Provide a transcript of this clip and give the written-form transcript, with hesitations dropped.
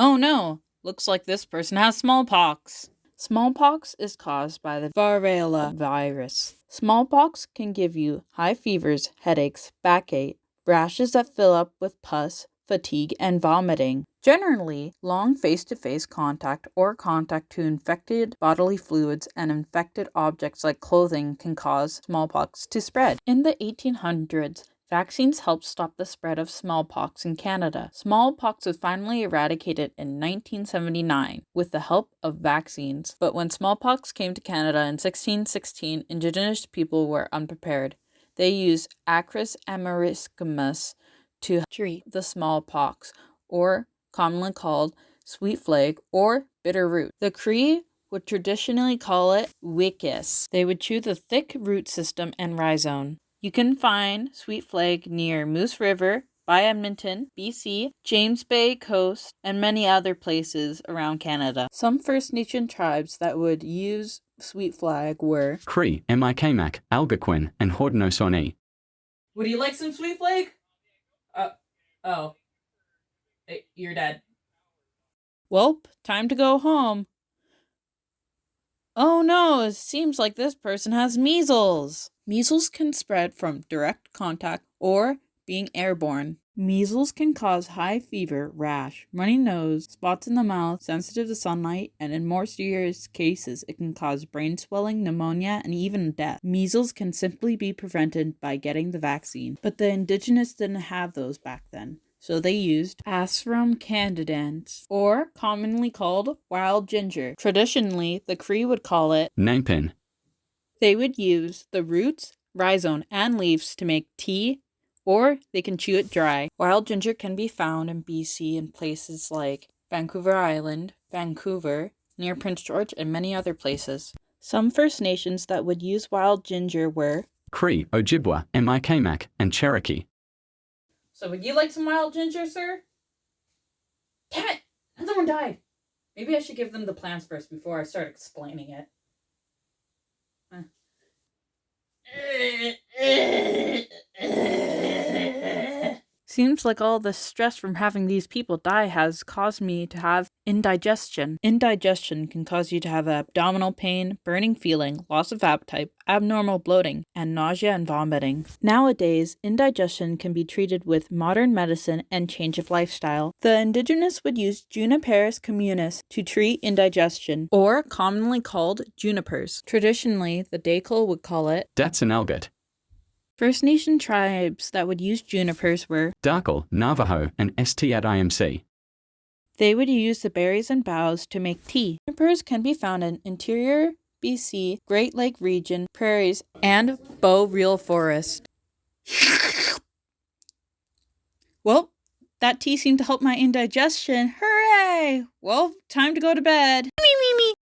Oh no, looks like this person has smallpox. Smallpox is caused by the variola virus. Smallpox can give you high fevers, headaches, backache, rashes that fill up with pus, fatigue, and vomiting. Generally, long face-to-face contact or contact to infected bodily fluids and infected objects like clothing can cause smallpox to spread. In the 1800s, vaccines helped stop the spread of smallpox in Canada. Smallpox was finally eradicated in 1979 with the help of vaccines. But when smallpox came to Canada in 1616, Indigenous people were unprepared. They used Acris americanus to treat the smallpox, or commonly called sweet flag or bitter root. The Cree would traditionally call it wickus. They would chew the thick root system and rhizome. You can find sweet flag near Moose River, by Edmonton, BC, James Bay Coast, and many other places around Canada. Some First Nation tribes that would use sweet flag were Cree, Mi'kmaq, Algonquin, and Haudenosaunee. Would you like some sweet flag? Oh. You're dead. Welp, time to go home. Oh no, it seems like this person has measles. Measles can spread from direct contact or being airborne. Measles can cause high fever, rash, runny nose, spots in the mouth, sensitive to sunlight, and in more serious cases, it can cause brain swelling, pneumonia, and even death. Measles can simply be prevented by getting the vaccine, but the Indigenous didn't have those back then. So they used Asarum candidans, or commonly called wild ginger. Traditionally, the Cree would call it Nampin. They would use the roots, rhizome, and leaves to make tea, or they can chew it dry. Wild ginger can be found in BC in places like Vancouver Island, Vancouver, near Prince George, and many other places. Some First Nations that would use wild ginger were Cree, Ojibwa, Mi'kmaq, and Cherokee. So would you like some wild ginger, sir? Damn it! Another one died. Maybe I should give them the plants first before I start explaining it. Seems like all the stress from having these people die has caused me to have indigestion. Indigestion can cause you to have abdominal pain, burning feeling, loss of appetite, abnormal bloating, and nausea and vomiting. Nowadays, indigestion can be treated with modern medicine and change of lifestyle. The Indigenous would use Juniperus communis to treat indigestion, or commonly called junipers. Traditionally, the Dakel would call it Datsanalgut. First Nation tribes that would use junipers were Darkle, Navajo, and Stiat-IMC. They would use the berries and boughs to make tea. Junipers can be found in interior BC, Great Lake region, prairies, and boreal forest. Well, that tea seemed to help my indigestion. Hooray! Well, time to go to bed.